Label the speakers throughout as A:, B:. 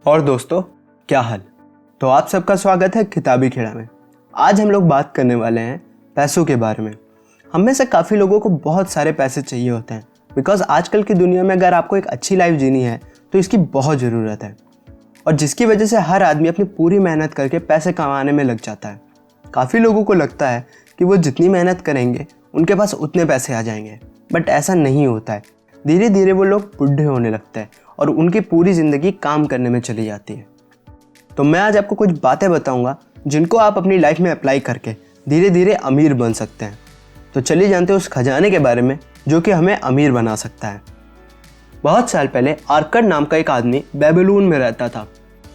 A: और दोस्तों, क्या हाल। तो आप सबका स्वागत है किताबी खेड़ा में। आज हम लोग बात करने वाले हैं पैसों के बारे में। हम में से काफ़ी लोगों को बहुत सारे पैसे चाहिए होते हैं, बिकॉज आजकल की दुनिया में अगर आपको एक अच्छी लाइफ जीनी है तो इसकी बहुत ज़रूरत है, और जिसकी वजह से हर आदमी अपनी पूरी मेहनत करके पैसे कमाने में लग जाता है। काफ़ी लोगों को लगता है कि वो जितनी मेहनत करेंगे उनके पास उतने पैसे आ जाएंगे, बट ऐसा नहीं होता है। धीरे धीरे वो लोग बुढ़े होने लगते हैं और उनकी पूरी ज़िंदगी काम करने में चली जाती है। तो मैं आज आपको कुछ बातें बताऊंगा जिनको आप अपनी लाइफ में अप्लाई करके धीरे धीरे अमीर बन सकते हैं। तो चलिए जानते हैं उस खजाने के बारे में जो कि हमें अमीर बना सकता है। बहुत साल पहले आर्कड नाम का एक आदमी बेबीलोन में रहता था।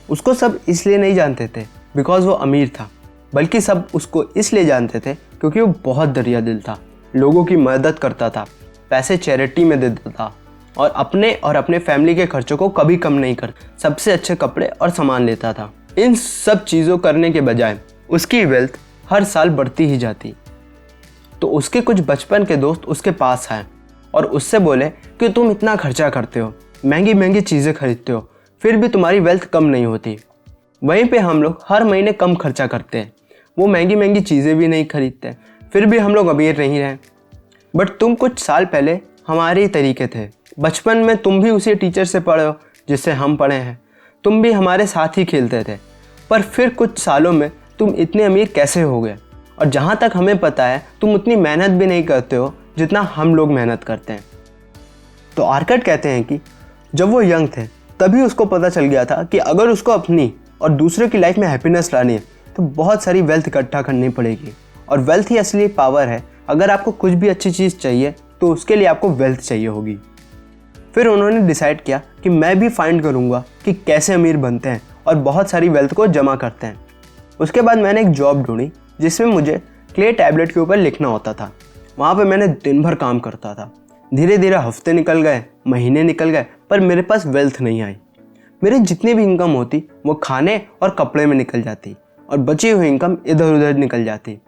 A: उसको सब इसलिए नहीं जानते थे बिकॉज वो अमीर था, बल्कि सब उसको इसलिए जानते थे क्योंकि वो बहुत दरिया दिल था, लोगों की मदद करता था, पैसे चैरिटी में देता था और अपने फैमिली के खर्चों को कभी कम नहीं करता, सबसे अच्छे कपड़े और सामान लेता था। इन सब चीज़ों करने के बजाय उसकी वेल्थ हर साल बढ़ती ही जाती। तो उसके कुछ बचपन के दोस्त उसके पास आए और उससे बोले कि तुम इतना खर्चा करते हो, महंगी महंगी चीज़ें खरीदते हो, फिर भी तुम्हारी वेल्थ कम नहीं होती। वहीं पे हम लोग हर महीने कम खर्चा करते हैं, वो महंगी महंगी चीज़ें भी नहीं खरीदते, फिर भी हम लोग अमीर नहीं रहे। बट तुम कुछ साल पहले हमारे ही तरीके थे। बचपन में तुम भी उसी टीचर से पढ़े हो जिससे हम पढ़े हैं, तुम भी हमारे साथ ही खेलते थे, पर फिर कुछ सालों में तुम इतने अमीर कैसे हो गए? और जहाँ तक हमें पता है तुम उतनी मेहनत भी नहीं करते हो जितना हम लोग मेहनत करते हैं। तो आर्कड कहते हैं कि जब वो यंग थे तभी उसको पता चल गया था कि अगर उसको अपनी और दूसरे की लाइफ में हैप्पीनेस लानी है तो बहुत सारी वेल्थ इकट्ठा करनी पड़ेगी, और वेल्थ ही असली पावर है। अगर आपको कुछ भी अच्छी चीज़ चाहिए तो उसके लिए आपको वेल्थ चाहिए होगी। फिर उन्होंने डिसाइड किया कि मैं भी फाइंड करूँगा कि कैसे अमीर बनते हैं और बहुत सारी वेल्थ को जमा करते हैं। उसके बाद मैंने एक जॉब ढूंढी जिसमें मुझे क्ले टैबलेट के ऊपर लिखना होता था। वहाँ पे मैंने दिन भर काम करता था। धीरे धीरे हफ्ते निकल गए, महीने निकल गए, पर मेरे पास वेल्थ नहीं आई। मेरी जितनी भी इनकम होती वो खाने और कपड़े में निकल जाती और बची हुई इनकम इधर उधर निकल जाती।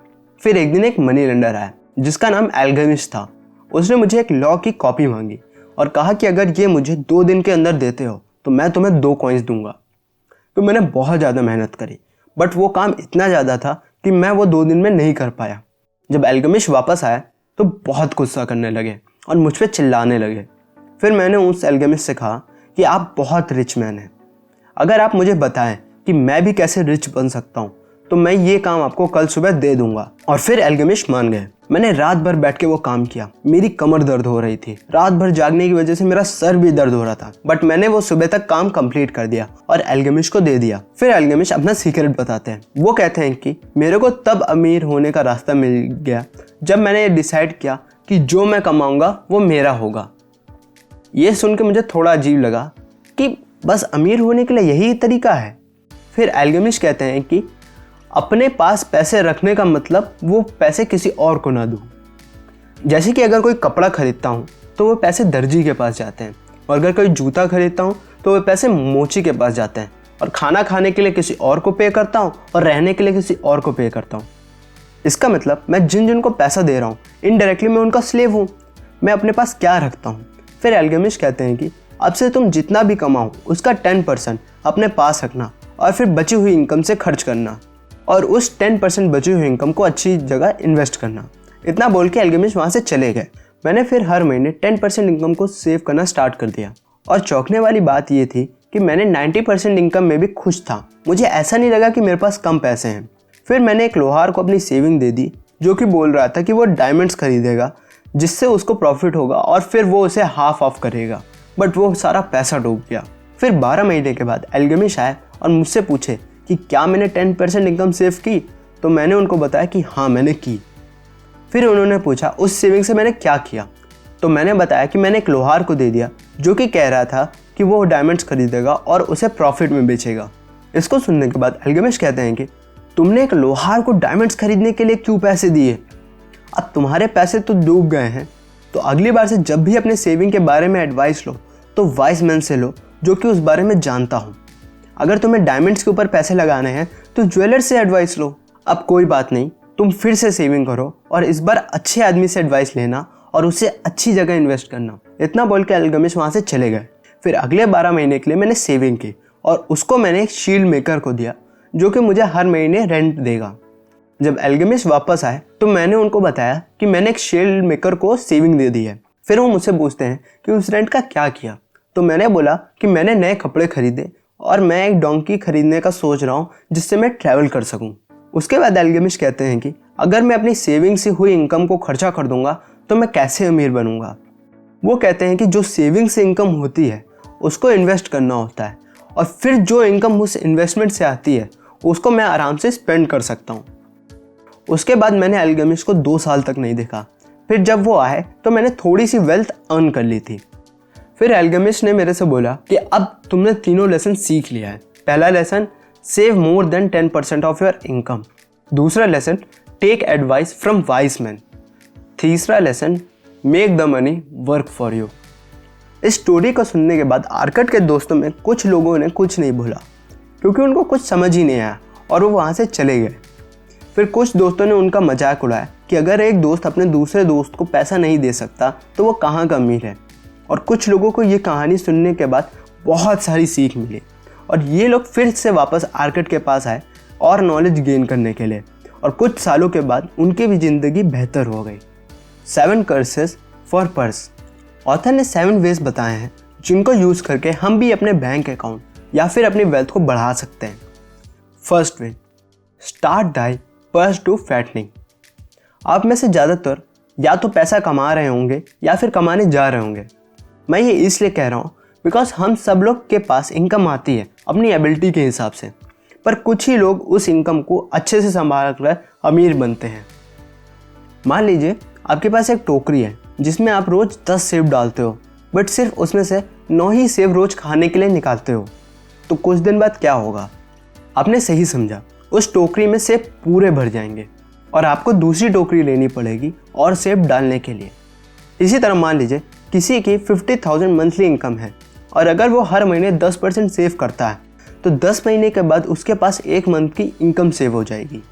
A: फिर एक दिन एक मनी लेंडर आया जिसका नाम एल्केमिस्ट था। उसने मुझे एक लॉ की कॉपी मांगी और कहा कि अगर ये मुझे 2 दिन के अंदर देते हो तो मैं तुम्हें 2 कॉइन्स दूंगा। तो मैंने बहुत ज़्यादा मेहनत करी, बट वो काम इतना ज़्यादा था कि मैं वो 2 दिन में नहीं कर पाया। जब एल्केमिस्ट वापस आया तो बहुत गुस्सा करने लगे और मुझ पर चिल्लाने लगे। फिर मैंने उस एल्केमिस्ट से कहा कि आप बहुत रिच मैन हैं, अगर आप मुझे बताएं कि मैं भी कैसे रिच बन सकता हूँ तो मैं ये काम आपको कल सुबह दे दूंगा। और फिर एल्केमिस्ट मान गए। मैंने रात भर बैठ के वो काम किया। मेरी कमर दर्द हो रही थी, रात भर जागने की वजह से मेरा सर भी दर्द हो रहा था, बट मैंने वो सुबह तक काम कंप्लीट कर दिया और एल्केमिस्ट को दे दिया। फिर एल्केमिस्ट अपना सीक्रेट बताते हैं। वो कहते हैं कि मेरे को तब अमीर होने का रास्ता मिल गया जब मैंने ये डिसाइड किया कि जो मैं कमाऊंगा वो मेरा होगा। ये सुन के मुझे थोड़ा अजीब लगा कि बस अमीर होने के लिए यही तरीका है। फिर एल्केमिस्ट कहते हैं कि अपने पास पैसे रखने का मतलब वो पैसे किसी और को ना दूं। जैसे कि अगर कोई कपड़ा खरीदता हूँ तो वो पैसे दर्जी के पास जाते हैं, और अगर कोई जूता खरीदता हूँ तो वो पैसे मोची के पास जाते हैं, और खाना खाने के लिए किसी और को पे करता हूँ और रहने के लिए किसी और को पे करता हूँ। इसका मतलब मैं जिन जिन को पैसा दे रहा हूँ इनडायरेक्टली मैं उनका स्लेव हूँ। मैं अपने पास क्या रखता हूँ? फिर एल्केमिस्ट कहते हैं कि अब से तुम जितना भी कमाओ उसका 10% अपने पास रखना और फिर बची हुई इनकम से खर्च करना, और उस 10% बची हुई इनकम को अच्छी जगह इन्वेस्ट करना। इतना बोल के एल्केमिस्ट वहाँ से चले गए। मैंने फिर हर महीने 10% इनकम को सेव करना स्टार्ट कर दिया, और चौंकने वाली बात ये थी कि मैंने 90% इनकम में भी खुश था। मुझे ऐसा नहीं लगा कि मेरे पास कम पैसे हैं। फिर मैंने एक लोहार को अपनी सेविंग दे दी जो कि बोल रहा था कि वो डायमंड्स खरीदेगा जिससे उसको प्रॉफिट होगा और फिर वो उसे हाफ ऑफ करेगा, बट वो सारा पैसा डूब गया। फिर 12 महीने के बाद एल्केमिस्ट आए और मुझसे पूछे कि क्या मैंने 10% इनकम सेव की? तो मैंने उनको बताया कि हाँ मैंने की। फिर उन्होंने पूछा उस सेविंग से मैंने क्या किया? तो मैंने बताया कि मैंने एक लोहार को दे दिया जो कि कह रहा था कि वो डायमंड्स खरीदेगा और उसे प्रॉफिट में बेचेगा। इसको सुनने के बाद एल्केमिस्ट कहते हैं कि तुमने एक लोहार को डायमंड्स खरीदने के लिए क्यों पैसे दिए? अब तुम्हारे पैसे तो डूब गए हैं, तो अगली बार से जब भी अपने सेविंग के बारे में एडवाइस लो तो वाइज मैन से लो जो कि उस बारे में जानता हो। अगर तुम्हें डायमंड्स के ऊपर पैसे लगाने हैं तो ज्वेलर से एडवाइस लो। अब कोई बात नहीं, तुम फिर से सेविंग करो और इस बार अच्छे आदमी से एडवाइस लेना और उसे अच्छी जगह इन्वेस्ट करना। इतना बोल के एल्केमिस्ट वहाँ से चले गए। फिर अगले 12 महीने के लिए मैंने सेविंग की और उसको मैंने एक शील्ड मेकर को दिया जो कि मुझे हर महीने रेंट देगा। जब एल्केमिस्ट वापस आए तो मैंने उनको बताया कि मैंने एक शील्ड मेकर को सेविंग दे दी है। फिर वो मुझसे पूछते हैं कि उस रेंट का क्या किया। तो मैंने बोला कि मैंने नए कपड़े खरीदे और मैं एक डोंकी खरीदने का सोच रहा हूँ जिससे मैं ट्रैवल कर सकूँ। उसके बाद एल्केमिस्ट कहते हैं कि अगर मैं अपनी सेविंग से हुई इनकम को खर्चा कर दूंगा तो मैं कैसे अमीर बनूंगा। वो कहते हैं कि जो सेविंग से इनकम होती है उसको इन्वेस्ट करना होता है और फिर जो इनकम उस इन्वेस्टमेंट से आती है उसको मैं आराम से स्पेंड कर सकता हूँ। उसके बाद मैंने एल्केमिस्ट को 2 साल तक नहीं देखा। फिर जब वो आए तो मैंने थोड़ी सी वेल्थ अर्न कर ली थी। फिर एल्केमिस्ट ने मेरे से बोला कि अब तुमने तीनों लेसन सीख लिया है। पहला lesson, save more than 10% of your income. दूसरा lesson, take advice from wise man. तीसरा lesson, make the money work for you. इस स्टोरी को सुनने के बाद आर्कट के दोस्तों में कुछ लोगों ने कुछ नहीं बोला क्योंकि उनको कुछ समझ ही नहीं आया और वो वहाँ से चले गए। फिर कुछ दोस्तों ने उनका मजाक उड़ाया कि अगर एक दोस्त अपने दूसरे दोस्त को पैसा नहीं दे सकता तो वो कहाँ का अमीर है। और कुछ लोगों को ये कहानी सुनने के बाद बहुत सारी सीख मिली और ये लोग फिर से वापस आर्कट के पास आए और नॉलेज गेन करने के लिए। और कुछ सालों के बाद उनकी भी ज़िंदगी बेहतर हो गई। 7 कर्सेस फॉर पर्स। ऑथर ने 7 वेज बताए हैं जिनको यूज़ करके हम भी अपने बैंक अकाउंट या फिर अपनी वेल्थ को बढ़ा सकते हैं। First way, start thy purse to fattening. आप में से ज़्यादातर या तो पैसा कमा रहे होंगे या फिर कमाने जा रहे होंगे। मैं ये इसलिए कह रहा हूँ बिकॉज हम सब लोग के पास इनकम आती है अपनी एबिलिटी के हिसाब से, पर कुछ ही लोग उस इनकम को अच्छे से संभाल कर अमीर बनते हैं। मान लीजिए आपके पास एक टोकरी है जिसमें आप रोज़ 10 सेब डालते हो, बट सिर्फ उसमें से 9 ही सेब रोज़ खाने के लिए निकालते हो। तो कुछ दिन बाद क्या होगा? आपने सही समझा, उस टोकरी में सेब पूरे भर जाएंगे और आपको दूसरी टोकरी लेनी पड़ेगी और सेब डालने के लिए। इसी तरह मान लीजिए किसी की 50,000 मंथली इनकम है और अगर वो हर महीने 10% सेव करता है तो 10 महीने के बाद उसके पास 1 मंथ की इनकम सेव हो जाएगी।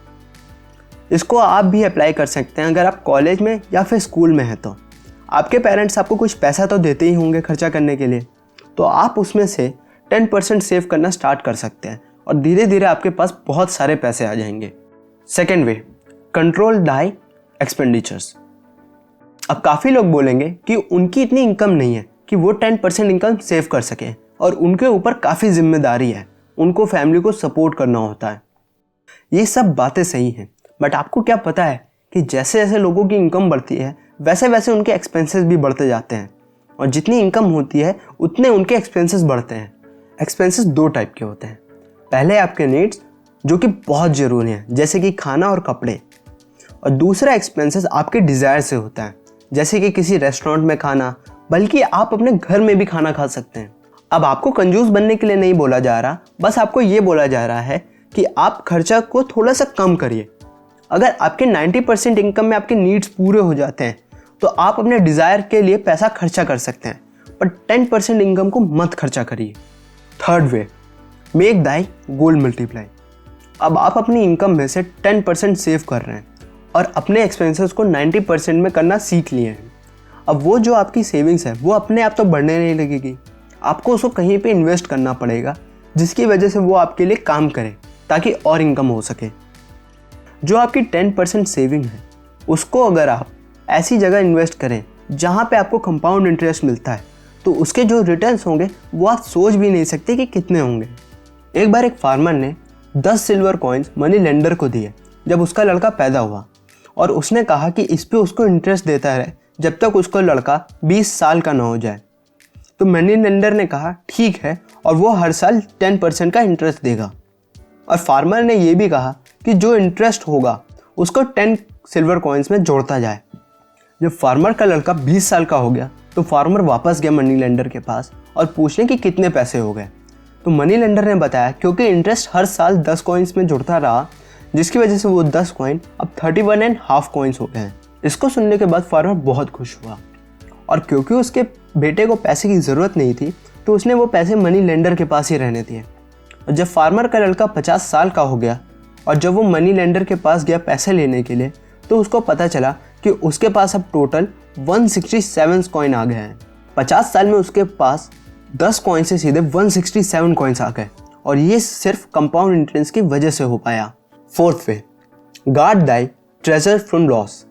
A: इसको आप भी अप्लाई कर सकते हैं अगर आप कॉलेज में या फिर स्कूल में हैं। तो आपके पेरेंट्स आपको कुछ पैसा तो देते ही होंगे खर्चा करने के लिए, तो आप उसमें से 10% सेव करना स्टार्ट कर सकते हैं और धीरे धीरे आपके पास बहुत सारे पैसे आ जाएंगे। सेकेंड वे, कंट्रोल दाई एक्सपेंडिचर्स। अब काफ़ी लोग बोलेंगे कि उनकी इतनी इनकम नहीं है कि वो 10% इनकम सेव कर सकें और उनके ऊपर काफ़ी जिम्मेदारी है, उनको फैमिली को सपोर्ट करना होता है। ये सब बातें सही हैं, बट आपको क्या पता है कि जैसे जैसे लोगों की इनकम बढ़ती है वैसे वैसे उनके एक्सपेंसेस भी बढ़ते जाते हैं और जितनी इनकम होती है उतने उनके एक्सपेंसेस बढ़ते हैं। एक्सपेंसेस 2 टाइप के होते हैं। पहले आपके नीड्स जो कि बहुत ज़रूरी हैं जैसे कि खाना और कपड़े, और दूसरा एक्सपेंसेस आपके डिज़ायर से होता है जैसे कि किसी रेस्टोरेंट में खाना, बल्कि आप अपने घर में भी खाना खा सकते हैं। अब आपको कंजूस बनने के लिए नहीं बोला जा रहा, बस आपको ये बोला जा रहा है कि आप खर्चा को थोड़ा सा कम करिए। अगर आपके 90% इनकम में आपके नीड्स पूरे हो जाते हैं तो आप अपने डिज़ायर के लिए पैसा खर्चा कर सकते हैं, पर 10% इनकम को मत खर्चा करिए। थर्ड वे, मेक दाई गोल मल्टीप्लाई। अब आप अपनी इनकम में से 10% सेव कर रहे हैं और अपने एक्सपेंसेस को 90% में करना सीख लिए हैं। अब वो जो आपकी सेविंग्स है वो अपने आप तो बढ़ने नहीं लगेगी, आपको उसको कहीं पे इन्वेस्ट करना पड़ेगा जिसकी वजह से वो आपके लिए काम करे ताकि और इनकम हो सके। जो आपकी 10% सेविंग है उसको अगर आप ऐसी जगह इन्वेस्ट करें जहाँ पे आपको कंपाउंड इंटरेस्ट मिलता है तो उसके जो रिटर्न्स होंगे वो आप सोच भी नहीं सकते कि कितने होंगे। एक बार एक फार्मर ने 10 सिल्वर कॉइन्स मनी लेंडर को दिए जब उसका लड़का पैदा हुआ और उसने कहा कि इस पे उसको इंटरेस्ट देता रहे जब तक उसका लड़का 20 साल का ना हो जाए। तो मनी लेंडर ने कहा ठीक है, और वो हर साल 10% का इंटरेस्ट देगा। और फार्मर ने ये भी कहा कि जो इंटरेस्ट होगा उसको 10 सिल्वर कॉइन्स में जोड़ता जाए। जब फार्मर का लड़का 20 साल का हो गया तो फार्मर वापस गया मनी लेंडर के पास और पूछने कि कितने पैसे हो गए। तो मनी लेंडर ने बताया क्योंकि इंटरेस्ट हर साल 10 कॉइन्स में जुड़ता रहा जिसकी वजह से वो 10 कॉइन अब 31.5 कॉइन्स हो गए हैं। इसको सुनने के बाद फार्मर बहुत खुश हुआ और क्योंकि उसके बेटे को पैसे की ज़रूरत नहीं थी तो उसने वो पैसे मनी लेंडर के पास ही रहने दिए। और जब फार्मर का लड़का 50 साल का हो गया और जब वो मनी लेंडर के पास गया पैसे लेने के लिए तो उसको पता चला कि उसके पास अब टोटल 167 कॉइन आ गए हैं। 50 साल में उसके पास 10 कॉइन से सीधे 167 कॉइन्स आ गए। और ये सिर्फ कंपाउंड इंटरेस्ट की वजह से हो पाया। Fourth way, guard Dai treasure from loss.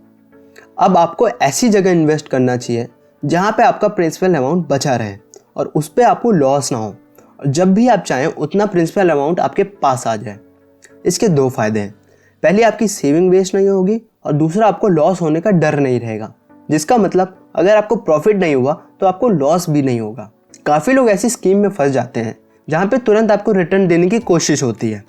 A: अब आपको ऐसी जगह इन्वेस्ट करना चाहिए जहाँ पे आपका प्रिंसिपल अमाउंट बचा रहे और उस पर आपको लॉस ना हो, और जब भी आप चाहें उतना प्रिंसिपल अमाउंट आपके पास आ जाए। इसके दो फायदे हैं, पहले आपकी सेविंग वेस्ट नहीं होगी और दूसरा आपको लॉस होने का डर नहीं रहेगा, जिसका मतलब अगर आपको प्रॉफिट नहीं हुआ तो आपको लॉस भी नहीं होगा। काफ़ी लोग ऐसी स्कीम में फंस जाते हैं जहाँ पे तुरंत आपको रिटर्न देने की कोशिश होती है,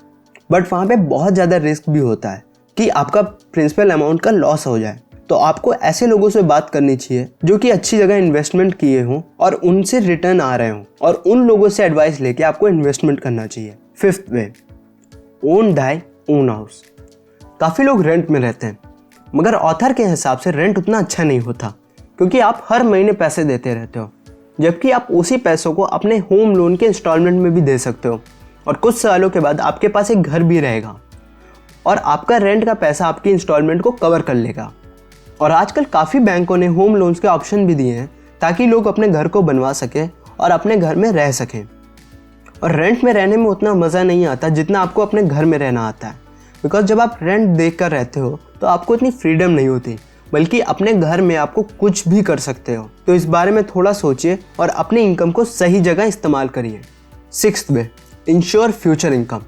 A: बट वहाँ पे बहुत ज़्यादा रिस्क भी होता है कि आपका प्रिंसिपल अमाउंट का लॉस हो जाए। तो आपको ऐसे लोगों से बात करनी चाहिए जो कि अच्छी जगह इन्वेस्टमेंट किए हों और उनसे रिटर्न आ रहे हों, और उन लोगों से एडवाइस लेके आपको इन्वेस्टमेंट करना चाहिए। फिफ्थ वे, ओन दाई ओन हाउस। काफ़ी लोग रेंट में रहते हैं, मगर ऑथर के हिसाब से रेंट उतना अच्छा नहीं होता, क्योंकि आप हर महीने पैसे देते रहते हो, जबकि आप उसी पैसों को अपने होम लोन के इंस्टॉलमेंट में भी दे सकते हो, और कुछ सालों के बाद आपके पास एक घर भी रहेगा और आपका रेंट का पैसा आपकी इंस्टॉलमेंट को कवर कर लेगा। और आजकल काफ़ी बैंकों ने होम लोन्स के ऑप्शन भी दिए हैं ताकि लोग अपने घर को बनवा सकें और अपने घर में रह सकें। और रेंट में रहने में उतना मज़ा नहीं आता जितना आपको अपने घर में रहना आता है, बिकॉज जब आप रेंट देख कर रहते हो तो आपको इतनी फ्रीडम नहीं होती, बल्कि अपने घर में आपको कुछ भी कर सकते हो। तो इस बारे में थोड़ा सोचिए और अपनी इनकम को सही जगह इस्तेमाल करिए। सिक्स्थ वे, इंश्योर फ्यूचर इनकम।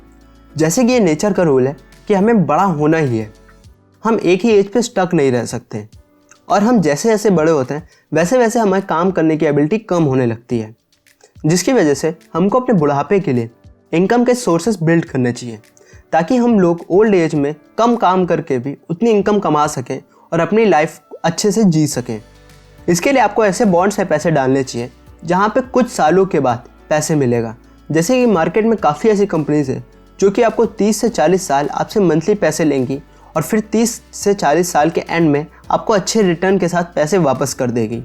A: जैसे कि ये नेचर का रूल है कि हमें बड़ा होना ही है, हम एक ही एज पे स्टक नहीं रह सकते, और हम जैसे जैसे बड़े होते हैं वैसे वैसे हमारे काम करने की एबिलिटी कम होने लगती है, जिसकी वजह से हमको अपने बुढ़ापे के लिए इनकम के सोर्सेस बिल्ड करने चाहिए, ताकि हम लोग ओल्ड एज में कम काम करके भी उतनी इनकम कमा सकें और अपनी लाइफ अच्छे से जी सकें। इसके लिए आपको ऐसे बॉन्ड्स में पैसे डालने चाहिए जहाँ पे कुछ सालों के बाद पैसे मिलेगा। जैसे कि मार्केट में काफ़ी ऐसी कंपनीज है जो कि आपको 30 से 40 साल आपसे मंथली पैसे लेंगी और फिर 30 से 40 साल के एंड में आपको अच्छे रिटर्न के साथ पैसे वापस कर देगी।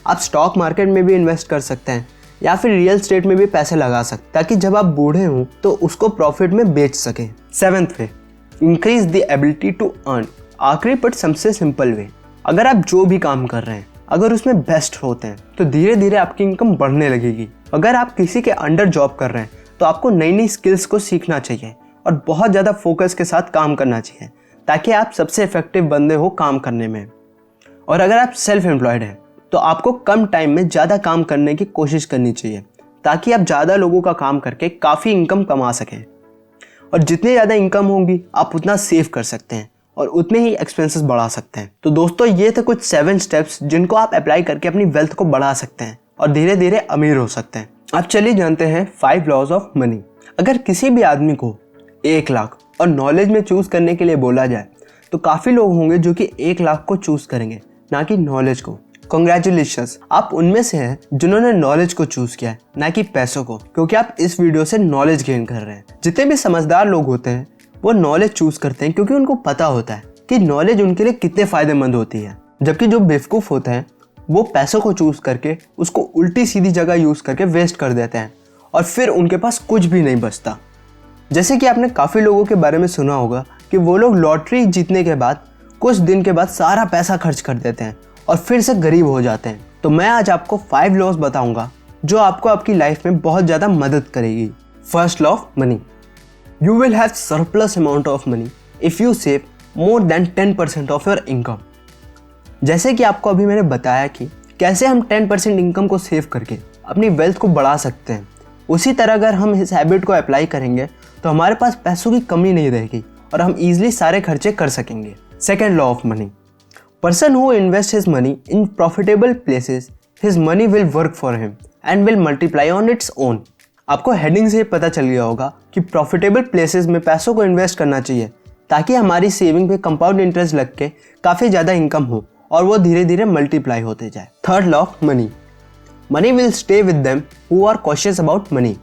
A: आप स्टॉक मार्केट में भी इन्वेस्ट कर सकते हैं या फिर रियल स्टेट में भी पैसे लगा सकते हैं, ताकि जब आप बूढ़े हों तो उसको प्रॉफिट में बेच सकें। Seventh way, increase the ability to earn. आखिरी बट सबसे सिंपल वे, अगर आप जो भी काम कर रहे हैं अगर उसमें बेस्ट होते हैं तो धीरे धीरे आपकी इनकम बढ़ने लगेगी। अगर आप किसी के अंडर जॉब कर रहे हैं तो आपको नई नई स्किल्स को सीखना चाहिए और बहुत ज़्यादा फोकस के साथ काम करना चाहिए, ताकि आप सबसे इफेक्टिव बंदे हो काम करने में। और अगर आप सेल्फ एम्प्लॉयड हैं तो आपको कम टाइम में ज़्यादा काम करने की कोशिश करनी चाहिए, ताकि आप ज़्यादा लोगों का काम करके काफ़ी इनकम कमा सकें। और जितनी ज़्यादा इनकम होगी आप उतना सेव कर सकते हैं और उतने ही एक्सपेंसेस बढ़ा सकते हैं। तो दोस्तों, ये थे कुछ 7 स्टेप्स जिनको आप अप्लाई करके अपनी वेल्थ को बढ़ा सकते हैं और धीरे धीरे अमीर हो सकते हैं। अब चलिए जानते हैं 5 लॉज ऑफ मनी। अगर किसी भी आदमी को 1 लाख और नॉलेज में चूज करने के लिए बोला जाए तो काफ़ी लोग होंगे जो कि 1 लाख को चूज करेंगे, ना कि नॉलेज को। कॉन्ग्रेचुलेशंस, आप उनमें से हैं जिन्होंने नॉलेज को चूज किया है, ना कि पैसों को, क्योंकि आप इस वीडियो से नॉलेज गेन कर रहे हैं। जितने भी समझदार लोग होते हैं वो नॉलेज चूज करते हैं क्योंकि उनको पता होता है कि नॉलेज उनके लिए कितने फायदेमंद होती है, जबकि जो बेवकूफ़ होते हैं वो पैसों को चूज करके उसको उल्टी सीधी जगह यूज करके वेस्ट कर देते हैं और फिर उनके पास कुछ भी नहीं बचता। जैसे कि आपने काफ़ी लोगों के बारे में सुना होगा कि वो लोग लॉटरी जीतने के बाद कुछ दिन के बाद सारा पैसा खर्च कर देते हैं और फिर से गरीब हो जाते हैं। तो मैं आज आपको 5 लॉज बताऊंगा जो आपको आपकी लाइफ में बहुत ज़्यादा मदद करेगी। First law of money, you will have surplus amount of money if you save more than 10% of your income. जैसे कि आपको अभी मैंने बताया कि कैसे हम 10% इनकम को सेव करके अपनी वेल्थ को बढ़ा सकते हैं, उसी तरह अगर हम इस हैबिट को अप्लाई करेंगे तो हमारे पास पैसों की कमी नहीं रहेगी और हम ईजिली सारे खर्चे कर सकेंगे। Second law of money, person who invest his money in profitable places, his money will work for him and will multiply on its own. आपको हेडिंग से पता चल गया होगा कि प्रॉफिटेबल प्लेसेस में पैसों को इन्वेस्ट करना चाहिए ताकि हमारी सेविंग पे कंपाउंड इंटरेस्ट लग के काफ़ी ज़्यादा इनकम हो और वो धीरे धीरे मल्टीप्लाई होते जाए। Third law of money, money will stay with them who are cautious about money.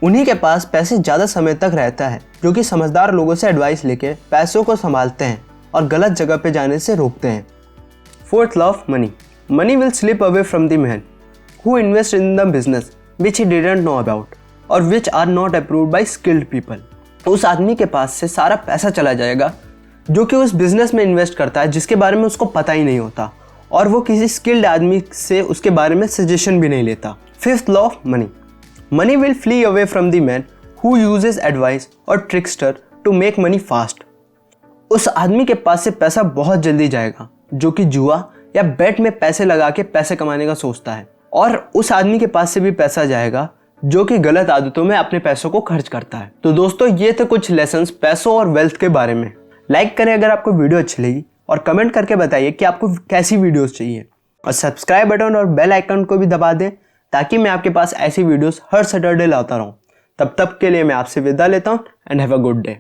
A: उन्हीं के पास पैसे ज़्यादा समय तक रहता है जो कि समझदार लोगों से एडवाइस लेके पैसों को संभालते हैं और गलत जगह पे जाने से रोकते हैं। Fourth law of money, money will slip away from the man who invest in the business which he didn't know about or which are not approved by skilled people. उस आदमी के पास से सारा पैसा चला जाएगा जो कि उस बिजनेस में इन्वेस्ट करता है जिसके बारे में उसको पता ही नहीं होता और वो किसी स्किल्ड आदमी से उसके बारे में सजेशन भी नहीं लेता। Fifth law of money, money will flee away from the man who uses advice और trickster to make money fast. उस आदमी के पास से पैसा बहुत जल्दी जाएगा जो कि जुआ या बेट में पैसे लगा के पैसे कमाने का सोचता है, और उस आदमी के पास से भी पैसा जाएगा जो कि गलत आदतों में अपने पैसों को खर्च करता है। तो दोस्तों, ये थे कुछ लेसन्स पैसों और वेल्थ के बारे में। लाइक करें अगर आपको वीडियो अच्छी लगी, और कमेंट करके बताइए कि आपको कैसी वीडियोस चाहिए, और सब्सक्राइब बटन और बेल आइकन को भी दबा दें ताकि मैं आपके पास ऐसी वीडियोस हर सैटरडे लाता रहूं। तब तक के लिए मैं आपसे विदा लेता हूं and have a good day.